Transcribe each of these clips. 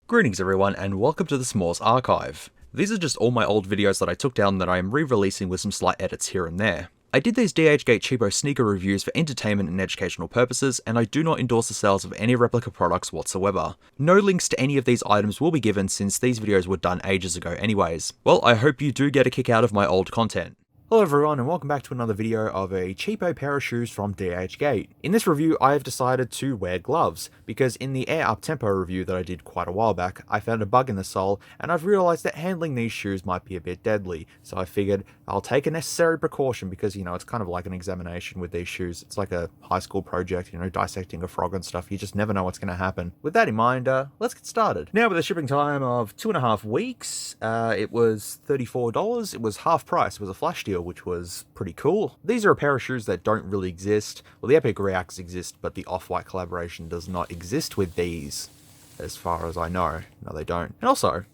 Greetings everyone and welcome to the SMOOREZ archive. These are just all my old videos that I took down that I am re-releasing with some slight edits here and there. I did these DHGate Cheapo sneaker reviews for entertainment and educational purposes, and I do not endorse the sales of any Replica products whatsoever. No links to any of these items will be given since these videos were done ages ago anyways. Well, I hope you do get a kick out of my old content. Hello everyone and welcome back to another video of a cheapo pair of shoes from DHGate. In this review I have decided to wear gloves, because in the Air Up Tempo review that I did quite a while back, I found a bug in the sole and I've realised that handling these shoes might be a bit deadly, so I figured I'll take a necessary precaution because, you know, it's kind of like an examination with these shoes. It's like a high school project, you know, dissecting a frog and stuff. You just never know what's going to happen. With that in mind, let's get started. Now with a shipping time of 2.5 weeks, it was $34. It was half price. It was a flash deal, which was pretty cool. These are a pair of shoes that don't really exist. Well, the Epic Reacts exist, but the Off-White collaboration does not exist with these, as far as I know. No, they don't. And also,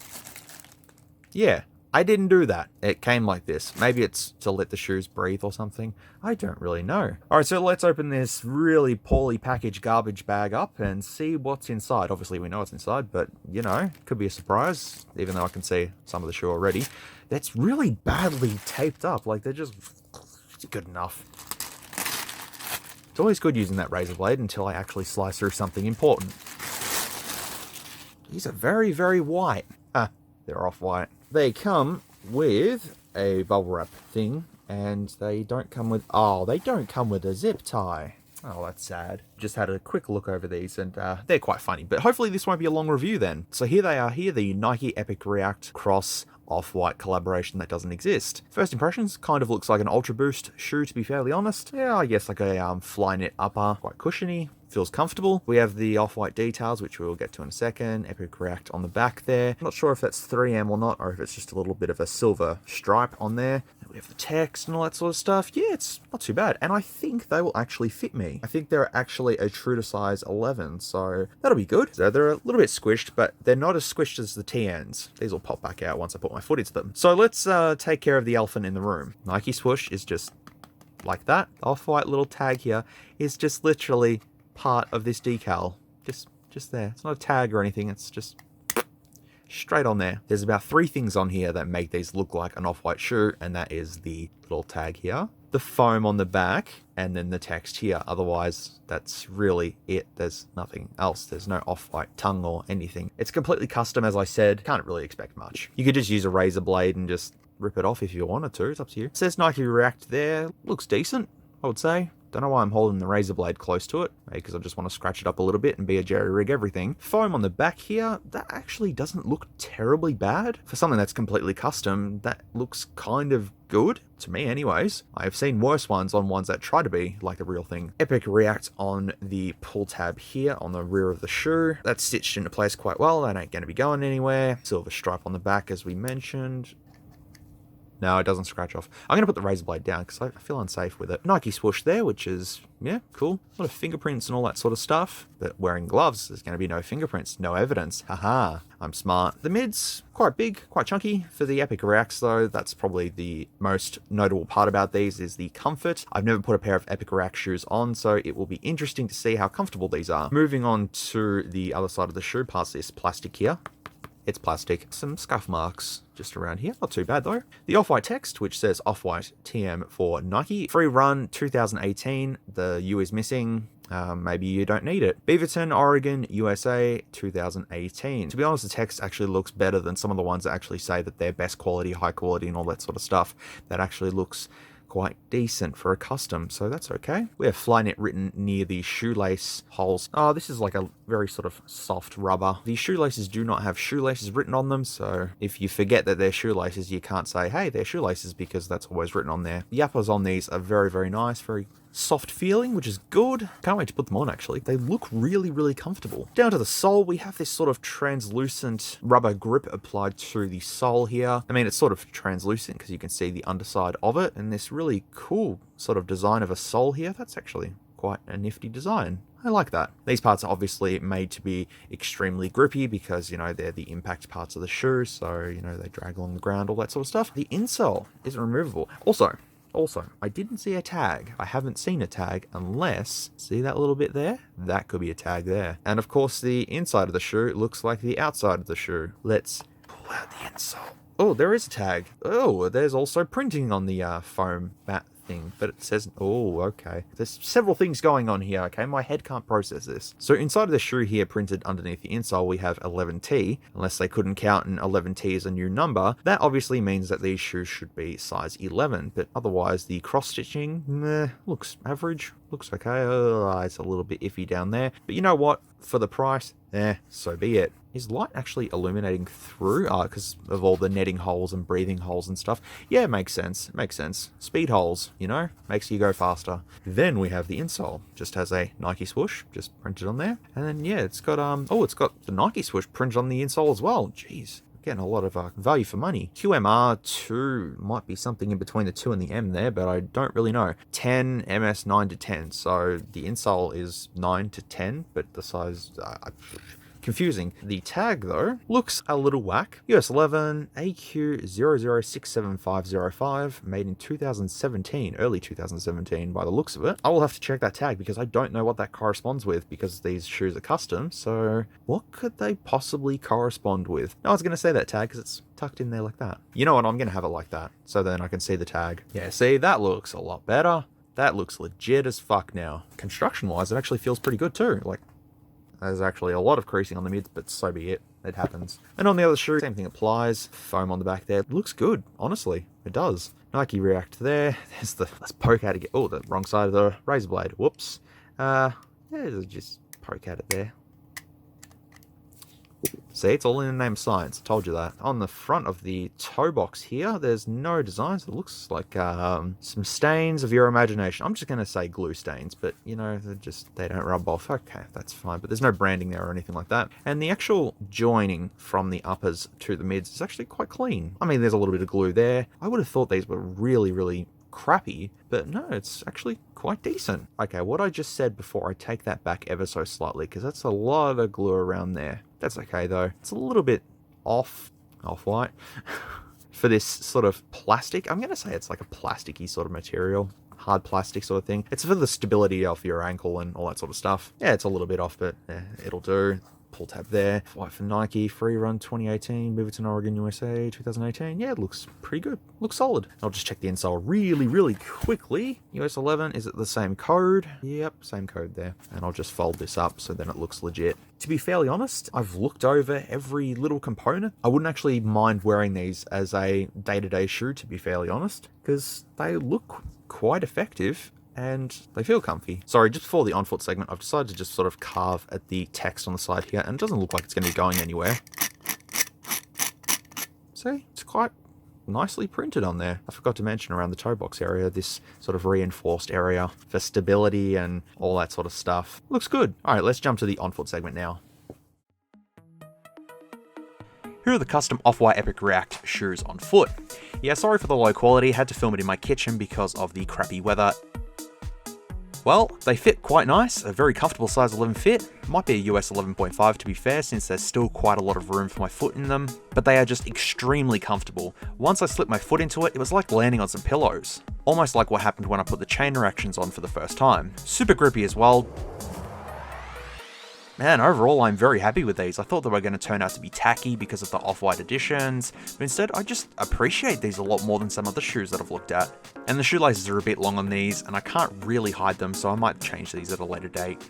yeah, I didn't do that. It came like this. Maybe it's to let the shoes breathe or something. I don't really know. Alright, so let's open this really poorly packaged garbage bag up and see what's inside. Obviously we know what's inside, but, you know, could be a surprise, even though I can see some of the shoe already. That's really badly taped up. Like, they're just good enough. It's always good using that razor blade until I actually slice through something important. These are very, very white. They're off-white. They come with a bubble wrap thing, and they don't come with, they don't come with a zip tie. Oh, that's sad. Just had a quick look over these and they're quite funny, but hopefully this won't be a long review then. So here they are here, the Nike Epic React Cross Off-White collaboration that doesn't exist. First impressions, kind of looks like an Ultra Boost shoe, to be fairly honest. Yeah, I guess like a Flyknit upper, quite cushiony, feels comfortable. We have the Off-White details, which we'll get to in a second. Epic React on the back there. Not sure if that's 3M or not, or if it's just a little bit of a silver stripe on there. We have the text and all that sort of stuff. Yeah, it's not too bad. And I think they will actually fit me. I think they're actually a true to size 11, so that'll be good. So they're a little bit squished, but they're not as squished as the TNs. These will pop back out once I put my foot into them. So let's take care of the elephant in the room. Nike swoosh is just like that. The Off-White little tag here is just literally part of this decal. Just there. It's not a tag or anything. It's just straight on there. There's about 3 things on here that make these look like an Off-White shoe, and that is the little tag here, the foam on the back, and then the text here. Otherwise, that's really it. There's nothing else. There's no Off-White tongue or anything. It's completely custom, as I said. Can't really expect much. You could just use a razor blade and just rip it off if you wanted to. It's up to you. It says Nike React there. Looks decent, I would say. Don't know why I'm holding the razor blade close to it. Maybe because I just want to scratch it up a little bit and be a jerry-rig everything. Foam on the back here, that actually doesn't look terribly bad. For something that's completely custom, that looks kind of good. To me anyways. I've seen worse ones on ones that try to be like the real thing. Epic React on the pull tab here on the rear of the shoe. That's stitched into place quite well. That ain't going to be going anywhere. Silver stripe on the back as we mentioned. No, it doesn't scratch off. I'm going to put the razor blade down because I feel unsafe with it. Nike swoosh there, which is, yeah, cool. A lot of fingerprints and all that sort of stuff. But wearing gloves, there's going to be no fingerprints, no evidence. Haha, I'm smart. The mids, quite big, quite chunky. For the Epic Reacts though, that's probably the most notable part about these is the comfort. I've never put a pair of Epic React shoes on, so it will be interesting to see how comfortable these are. Moving on to the other side of the shoe, past this plastic here. It's plastic. Some scuff marks just around here. Not too bad though. The Off-White text, which says Off-White TM for Nike. Free run 2018. The U is missing. Maybe you don't need it. Beaverton, Oregon, USA, 2018. To be honest, the text actually looks better than some of the ones that actually say that they're best quality, high quality, and all that sort of stuff. That actually looks quite decent for a custom, so that's okay. We have Flyknit written near the shoelace holes. Oh, this is like a very sort of soft rubber. These shoelaces do not have shoelaces written on them, so if you forget that they're shoelaces, you can't say, hey, they're shoelaces, because that's always written on there. The uppers on these are very, very nice, very soft feeling, which is good. Can't wait to put them on, actually. They look really, really comfortable. Down to the sole, we have this sort of translucent rubber grip applied to the sole here. I mean, it's sort of translucent because you can see the underside of it, and this really cool sort of design of a sole here. That's actually quite a nifty design. I like that. These parts are obviously made to be extremely grippy because, you know, they're the impact parts of the shoe, so, you know, they drag along the ground, all that sort of stuff. The insole isn't removable. Also, Also, I didn't see a tag. I haven't seen a tag unless, see that little bit there? That could be a tag there. And of course, the inside of the shoe looks like the outside of the shoe. Let's pull out the insole. Oh, there is a tag. Oh, there's also printing on the foam mat thing, but it says, oh, okay. There's several things going on here, okay? My head can't process this. So inside of the shoe here, printed underneath the insole, we have 11T, unless they couldn't count and 11T is a new number. That obviously means that these shoes should be size 11, but otherwise the cross-stitching, looks average, looks okay. It's a little bit iffy down there, but you know what? For the price, so be it. Is light actually illuminating through? Because of all the netting holes and breathing holes and stuff. Yeah, makes sense. Makes sense. Speed holes, you know, makes you go faster. Then we have the insole. Just has a Nike swoosh, just printed on there. And then, yeah, it's got, it's got the Nike swoosh printed on the insole as well. Jeez. Getting a lot of value for money. QMR2 might be something in between the 2 and the M there, but I don't really know. 10, MS 9 to 10. So the insole is 9 to 10, but the size... confusing. The tag, though, looks a little whack. US 11 AQ 00675505, made in 2017, early 2017 by the looks of it. I will have to check that tag because I don't know what that corresponds with because these shoes are custom. So what could they possibly correspond with? No, I was going to say that tag because it's tucked in there like that. You know what? I'm going to have it like that so then I can see the tag. Yeah, see, that looks a lot better. That looks legit as fuck now. Construction-wise, it actually feels pretty good too. Like, there's actually a lot of creasing on the mids, but so be it. It happens. And on the other shoe, same thing applies. Foam on the back there. It looks good, honestly. It does. Nike React there. There's the... Let's poke at it. Oh, the wrong side of the razor blade. Whoops. Yeah, just poke at it there. See, it's all in the name of science. I told you that. On the front of the toe box here, there's no designs. It looks like some stains of your imagination. I'm just going to say glue stains, but, you know, they don't rub off. Okay, that's fine. But there's no branding there or anything like that. And the actual joining from the uppers to the mids is actually quite clean. I mean, there's a little bit of glue there. I would have thought these were really, really crappy, but no, it's actually quite decent. Okay, what I just said before, I take that back ever so slightly because that's a lot of glue around there. That's okay though. It's a little bit off-white for this sort of plastic. I'm going to say it's like a plasticky sort of material, hard plastic sort of thing. It's for the stability of your ankle and all that sort of stuff. Yeah, it's a little bit off, but it'll do. Pull tab there. White for Nike, free run 2018, Beaverton, Oregon, USA, 2018. Yeah, it looks pretty good. Looks solid. I'll just check the insole really, really quickly. US 11, is it the same code? Yep, same code there. And I'll just fold this up so then it looks legit. To be fairly honest, I've looked over every little component. I wouldn't actually mind wearing these as a day-to-day shoe, to be fairly honest, because they look quite effective. And they feel comfy. Sorry, just before the on-foot segment, I've decided to just sort of carve at the text on the side here, and it doesn't look like it's going to be going anywhere. See, it's quite nicely printed on there. I forgot to mention around the toe box area, this sort of reinforced area for stability and all that sort of stuff. Looks good. All right, let's jump to the on-foot segment now. Here are the custom Off-White Epic React shoes on foot. Yeah, sorry for the low quality, had to film it in my kitchen because of the crappy weather. Well, they fit quite nice, a very comfortable size 11 fit. Might be a US 11.5 to be fair, since there's still quite a lot of room for my foot in them, but they are just extremely comfortable. Once I slipped my foot into it, it was like landing on some pillows. Almost like what happened when I put the chain reactions on for the first time. Super grippy as well. Man, overall I'm very happy with these. I thought they were going to turn out to be tacky because of the off-white editions, but instead I just appreciate these a lot more than some other shoes that I've looked at. And the shoelaces are a bit long on these, and I can't really hide them, so I might change these at a later date.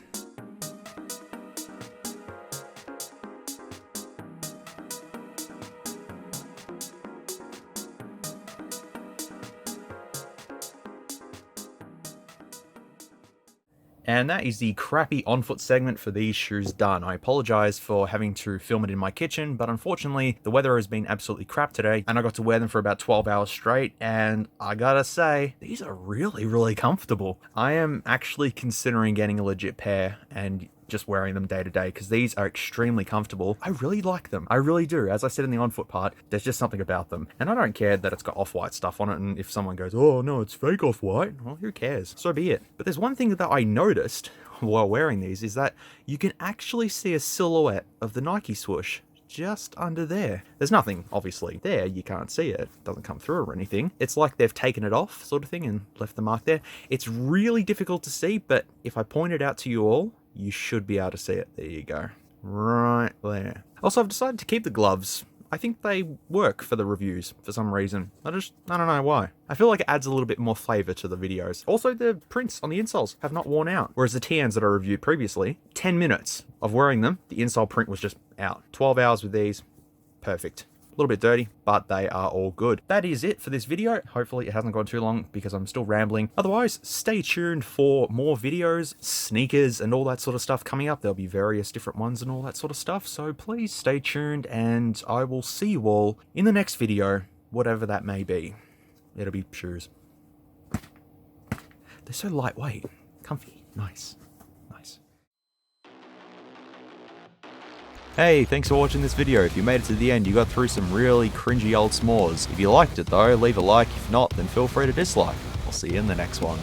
And that is the crappy on-foot segment for these shoes done. I apologize for having to film it in my kitchen, but unfortunately the weather has been absolutely crap today and I got to wear them for about 12 hours straight, and I gotta say, these are really, really comfortable. I am actually considering getting a legit pair and just wearing them day to day because these are extremely comfortable. I really like them. I really do. As I said in the on-foot part, there's just something about them. And I don't care that it's got off-white stuff on it, and if someone goes, oh no, it's fake off-white, well, who cares? So be it. But there's one thing that I noticed while wearing these is that you can actually see a silhouette of the Nike swoosh just under there. There's nothing, obviously, there. You can't see it. It doesn't come through or anything. It's like they've taken it off, sort of thing, and left the mark there. It's really difficult to see, but if I point it out to you all, you should be able to see it. There you go. Right there. Also, I've decided to keep the gloves. I think they work for the reviews for some reason. I don't know why. I feel like it adds a little bit more flavour to the videos. Also, the prints on the insoles have not worn out. Whereas the TNs that I reviewed previously, 10 minutes of wearing them, the insole print was just out. 12 hours with these, perfect. A little bit dirty, but they are all good. That is it for this video. Hopefully it hasn't gone too long because I'm still rambling. Otherwise, stay tuned for more videos, sneakers, and all that sort of stuff coming up. There'll be various different ones and all that sort of stuff. So please stay tuned, and I will see you all in the next video, whatever that may be. It'll be shoes. They're so lightweight, comfy, nice. Hey, thanks for watching this video. If you made it to the end, you got through some really cringy old s'mores. If you liked it though, leave a like. If not, then feel free to dislike. I'll see you in the next one.